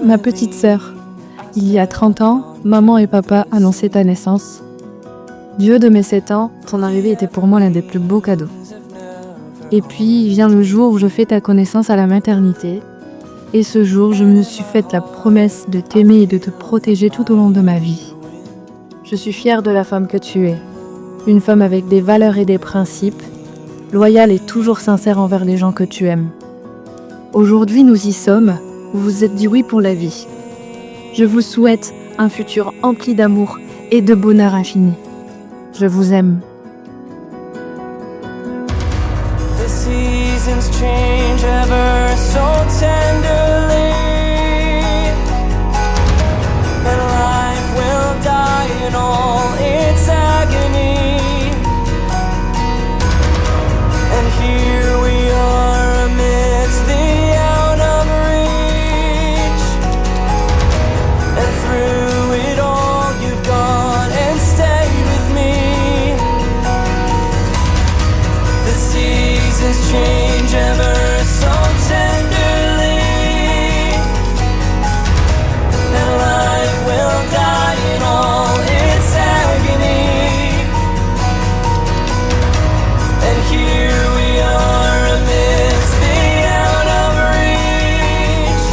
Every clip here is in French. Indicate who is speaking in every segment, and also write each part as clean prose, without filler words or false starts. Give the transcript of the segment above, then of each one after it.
Speaker 1: Ma petite sœur, il y a 30 ans, maman et papa annonçaient ta naissance. Du haut de mes 7 ans, ton arrivée était pour moi l'un des plus beaux cadeaux. Et puis vient le jour où je fais ta connaissance à la maternité. Et ce jour, je me suis faite la promesse de t'aimer et de te protéger tout au long de ma vie. Je suis fière de la femme que tu es. Une femme avec des valeurs et des principes, loyale et toujours sincère envers les gens que tu aimes. Aujourd'hui, nous y sommes, vous vous êtes dit oui pour la vie. Je vous souhaite un futur empli d'amour et de bonheur infini. Je vous aime.
Speaker 2: The seasons change ever so tenderly, and life will die in all its agony. And here we are amidst the out of reach, and through it all you've gone and stayed with me. The seasons change ever so tenderly, and life will die in all its agony. And here we are amidst the out of reach,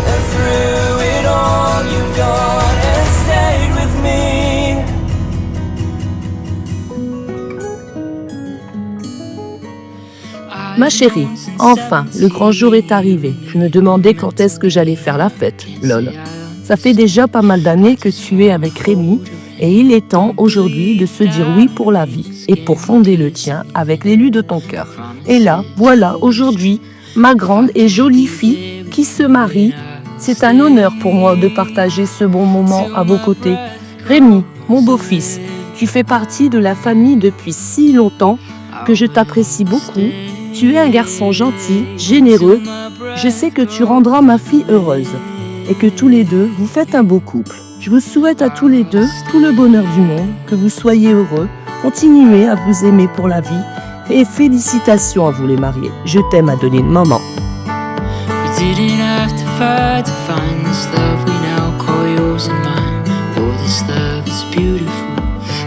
Speaker 2: and through it all you've gone and stayed with me.
Speaker 3: Ma chérie, enfin, le grand jour est arrivé. Je me demandais quand est-ce que j'allais faire la fête, lol. Ça fait déjà pas mal d'années que tu es avec Rémi et il est temps aujourd'hui de se dire oui pour la vie et pour fonder le tien avec l'élu de ton cœur. Et là, voilà, aujourd'hui, ma grande et jolie fille qui se marie. C'est un honneur pour moi de partager ce bon moment à vos côtés. Rémi, mon beau-fils, tu fais partie de la famille depuis si longtemps que je t'apprécie beaucoup. Tu es un garçon gentil, généreux. Je sais que tu rendras ma fille heureuse et que tous les deux, vous faites un beau couple. Je vous souhaite à tous les deux tout le bonheur du monde, que vous soyez heureux, continuez à vous aimer pour la vie et félicitations à vous les mariés. Je t'aime, Adeline, maman.
Speaker 4: We didn't have to fight to find this love we now call yours and mine. Oh, this love is beautiful.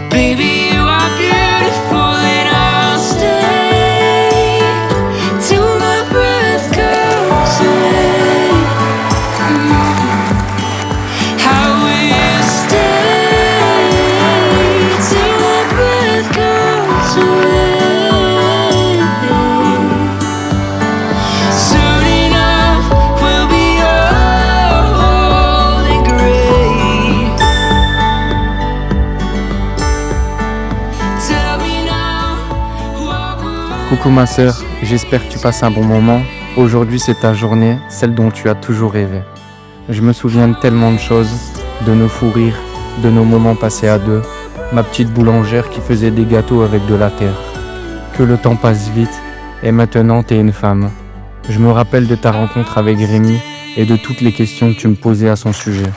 Speaker 4: Baby, you are beautiful and I'll stay till my breath goes away. I will stay till my breath goes away. Soon enough we'll be old and gray. Tell me now what will
Speaker 5: Coucou ma sœur, j'espère que tu passes un bon moment. Aujourd'hui c'est ta journée, celle dont tu as toujours rêvé. Je me souviens de tellement de choses, de nos fous rires, de nos moments passés à deux, ma petite boulangère qui faisait des gâteaux avec de la terre. Que le temps passe vite, et maintenant t'es une femme. Je me rappelle de ta rencontre avec Rémi et de toutes les questions que tu me posais à son sujet.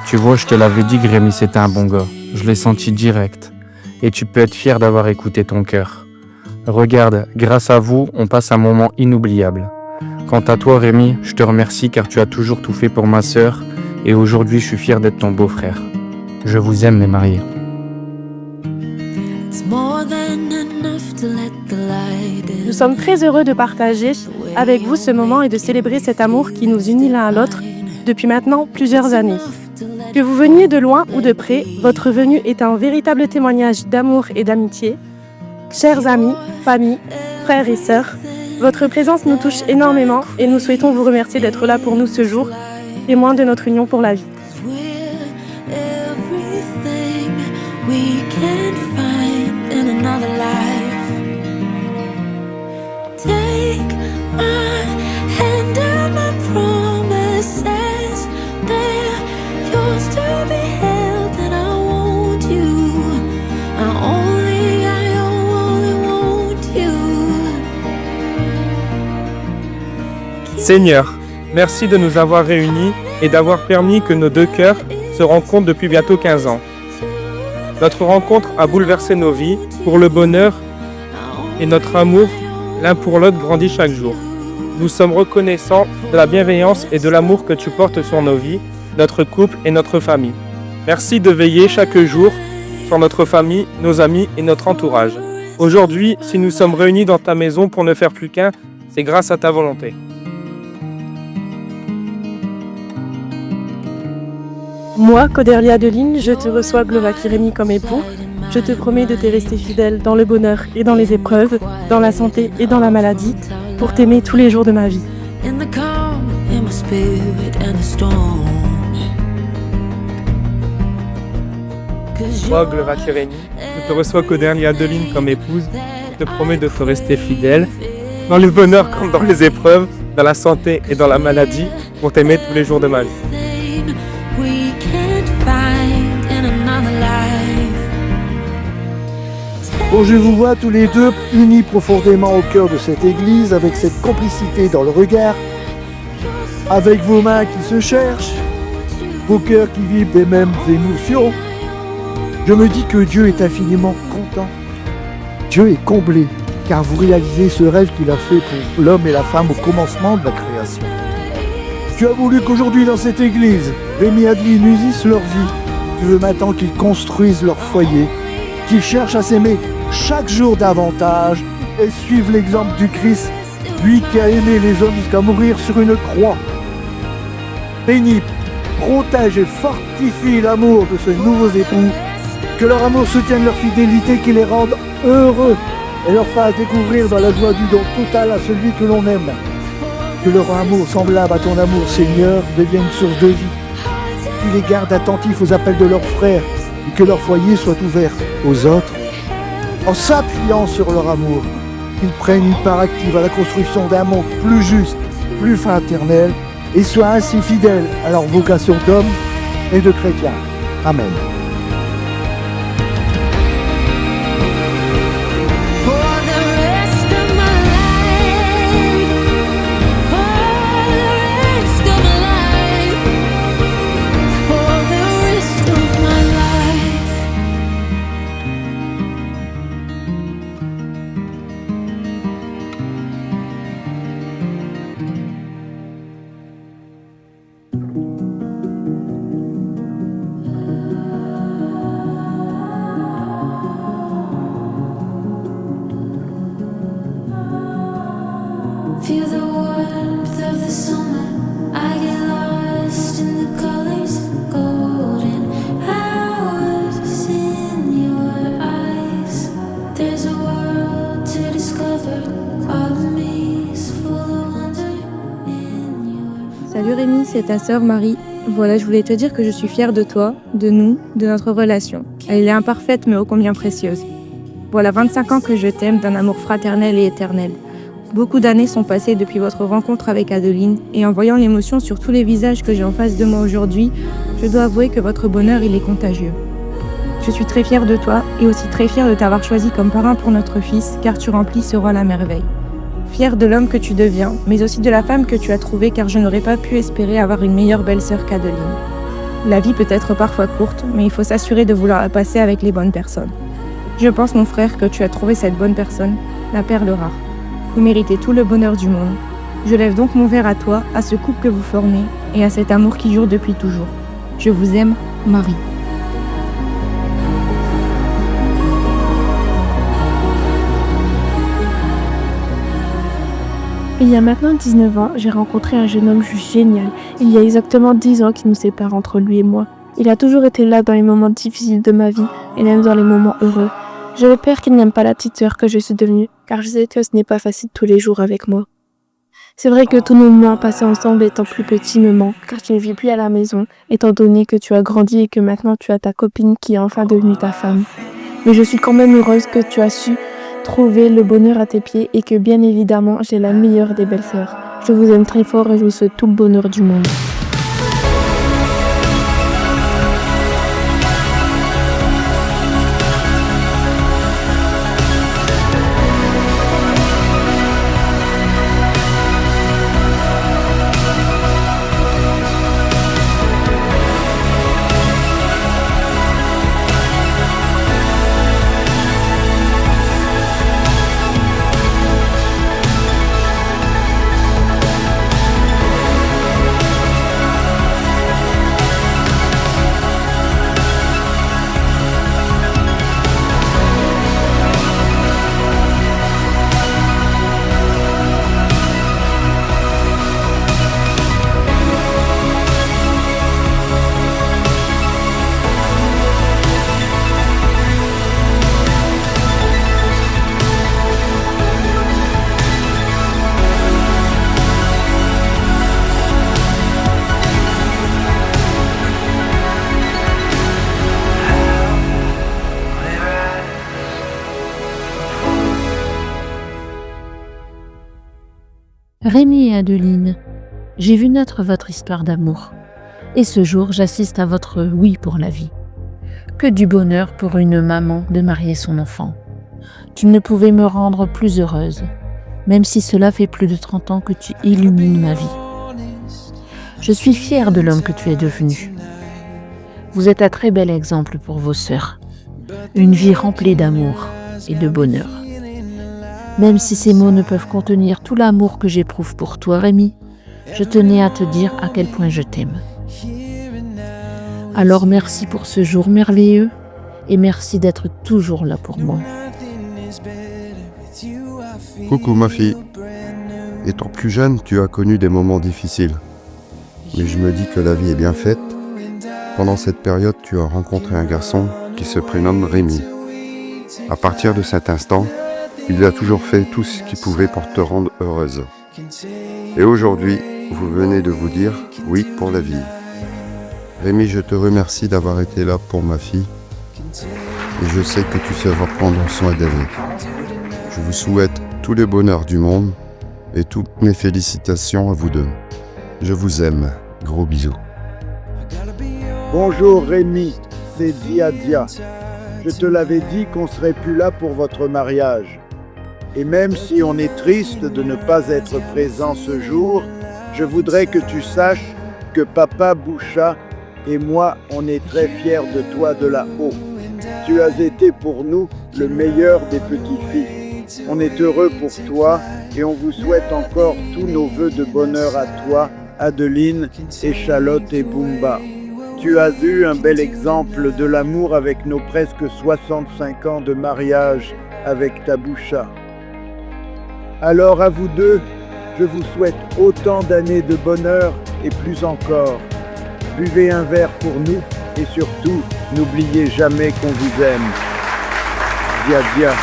Speaker 5: Tu vois, je te l'avais dit que Rémi c'était un bon gars, je l'ai senti direct. Et tu peux être fier d'avoir écouté ton cœur. Regarde, grâce à vous, on passe un moment inoubliable. Quant à toi Rémi, je te remercie car tu as toujours tout fait pour ma sœur et aujourd'hui je suis fier d'être ton beau-frère. Je vous aime les mariés.
Speaker 1: Nous sommes très heureux de partager avec vous ce moment et de célébrer cet amour qui nous unit l'un à l'autre depuis maintenant plusieurs années. Que vous veniez de loin ou de près, votre venue est un véritable témoignage d'amour et d'amitié. Chers amis, familles, frères et sœurs, votre présence nous touche énormément et nous souhaitons vous remercier d'être là pour nous ce jour, témoin de notre union pour la vie.
Speaker 4: we can find in another life. Take my hand and my promises, they're yours to be held, and I want you. I only want you.
Speaker 6: Seigneur, merci de nous avoir réunis et d'avoir permis que nos deux cœurs se rencontrent depuis bientôt 15 ans. Notre rencontre a bouleversé nos vies pour le bonheur et notre amour l'un pour l'autre grandit chaque jour. nous sommes reconnaissants de la bienveillance et de l'amour que tu portes sur nos vies, notre couple et notre famille. Merci de veiller chaque jour sur notre famille, nos amis et notre entourage. Aujourd'hui, si nous sommes réunis dans ta maison pour ne faire plus qu'un, c'est grâce à ta volonté.
Speaker 7: Moi, Cauderlia Adeline, je te reçois Glovaki Rémy comme époux. Je te promets de te rester fidèle dans le bonheur et dans les épreuves, dans la santé et dans la maladie, pour t'aimer tous les jours de ma vie.
Speaker 4: In the calm, in my spirit and the storm.
Speaker 6: Moi, Glovaki Rémy, je te reçois Cauderlia Adeline comme épouse. Je te promets de te rester fidèle, dans le bonheur comme dans les épreuves, dans la santé et dans la maladie, pour t'aimer tous les jours de ma vie.
Speaker 4: We can't find in another life.
Speaker 8: Bon, je vous vois tous les deux unis profondément au cœur de cette église, avec cette complicité dans le regard, avec vos mains qui se cherchent, vos cœurs qui vivent des mêmes émotions. Je me dis que Dieu est infiniment content. Dieu est comblé, car vous réalisez ce rêve qu'il a fait pour l'homme et la femme au commencement de la création. Tu as voulu qu'aujourd'hui dans cette église, Rémy et Adeline unissent leur vie. Tu veux maintenant qu'ils construisent leur foyer, qu'ils cherchent à s'aimer chaque jour davantage et suivent l'exemple du Christ, lui qui a aimé les hommes jusqu'à mourir sur une croix. Bénis, protège et fortifie l'amour de ces nouveaux époux, que leur amour soutienne leur fidélité, qui les rende heureux et leur fasse découvrir dans la joie du don total à celui que l'on aime. Que leur amour semblable à ton amour, Seigneur, devienne une source de vie. Qu'ils les gardent attentifs aux appels de leurs frères et que leur foyer soit ouvert aux autres. En s'appuyant sur leur amour, qu'ils prennent une part active à la construction d'un monde plus juste, plus fraternel et soient ainsi fidèles à leur vocation d'homme et de chrétien. Amen.
Speaker 9: Feel the warmth of the summer. I get lost in the colors, golden hours in your eyes. There's a world to discover, all of me is full of wonder in your.
Speaker 7: Salut Rémy, c'est ta sœur Marie. Voilà, je voulais te dire que je suis fière de toi, de nous, de notre relation. Elle est imparfaite mais ô combien précieuse. Voilà 25 ans que je t'aime d'un amour fraternel et éternel. Beaucoup d'années sont passées depuis votre rencontre avec Adeline et en voyant l'émotion sur tous les visages que j'ai en face de moi aujourd'hui, je dois avouer que votre bonheur, il est contagieux. Je suis très fière de toi et aussi très fière de t'avoir choisi comme parrain pour notre fils car tu remplis ce rôle à merveille. Fière de l'homme que tu deviens, mais aussi de la femme que tu as trouvée car je n'aurais pas pu espérer avoir une meilleure belle-sœur qu'Adeline. La vie peut être parfois courte, mais il faut s'assurer de vouloir la passer avec les bonnes personnes. Je pense, mon frère, que tu as trouvé cette bonne personne, la perle rare. Vous méritez tout le bonheur du monde. Je lève donc mon verre à toi, à ce couple que vous formez et à cet amour qui dure depuis toujours. Je vous aime, Marie.
Speaker 1: Il y a maintenant 19 ans, j'ai rencontré un jeune homme juste génial. Il y a exactement 10 ans qui nous séparent entre lui et moi. Il a toujours été là dans les moments difficiles de ma vie et même dans les moments heureux. Je le peur qu'il n'aime pas la petite sœur que je suis devenue, car je sais que ce n'est pas facile tous les jours avec moi. C'est vrai que tous nos moments passés ensemble étant plus petits me manquent, car tu ne vis plus à la maison, étant donné que tu as grandi et que maintenant tu as ta copine qui est enfin devenue ta femme. Mais je suis quand même heureuse que tu as su trouver le bonheur à tes pieds et que bien évidemment j'ai la meilleure des belles sœurs. Je vous aime très fort et je vous souhaite tout le bonheur du monde.
Speaker 3: Rémi et Adeline, j'ai vu naître votre histoire d'amour. Et ce jour, j'assiste à votre oui pour la vie. Que du bonheur pour une maman de marier son enfant. Tu ne pouvais me rendre plus heureuse, même si cela fait plus de 30 ans que tu illumines ma vie. Je suis fière de l'homme que tu es devenu. Vous êtes un très bel exemple pour vos sœurs. Une vie remplie d'amour et de bonheur. Même si ces mots ne peuvent contenir tout l'amour que j'éprouve pour toi, Rémi, je tenais à te dire à quel point je t'aime. Alors merci pour ce jour merveilleux et merci d'être toujours là pour moi.
Speaker 10: Coucou ma fille. Étant plus jeune, tu as connu des moments difficiles. Mais je me dis que la vie est bien faite. Pendant cette période, tu as rencontré un garçon qui se prénomme Rémi. À partir de cet instant, il a toujours fait tout ce qu'il pouvait pour te rendre heureuse. Et aujourd'hui, vous venez de vous dire oui pour la vie. Rémi, je te remercie d'avoir été là pour ma fille. Et je sais que tu sauras prendre soin d'elle. Je vous souhaite tout le bonheur du monde et toutes mes félicitations à vous deux. Je vous aime. Gros bisous.
Speaker 8: Bonjour Rémi, c'est Dia. Je te l'avais dit qu'on serait plus là pour votre mariage. Et même si on est triste de ne pas être présent ce jour, je voudrais que tu saches que papa Boucha et moi, on est très fiers de toi de là-haut. Tu as été pour nous le meilleur des petits-filles. On est heureux pour toi et on vous souhaite encore tous nos vœux de bonheur à toi, Adeline, Échalote et Bumba. Tu as eu un bel exemple de l'amour avec nos presque 65 ans de mariage avec ta Boucha. Alors à vous deux, je vous souhaite autant d'années de bonheur et plus encore. Buvez un verre pour nous et surtout, n'oubliez jamais qu'on vous aime. Dia.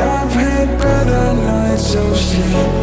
Speaker 2: I've had better nights of sleep.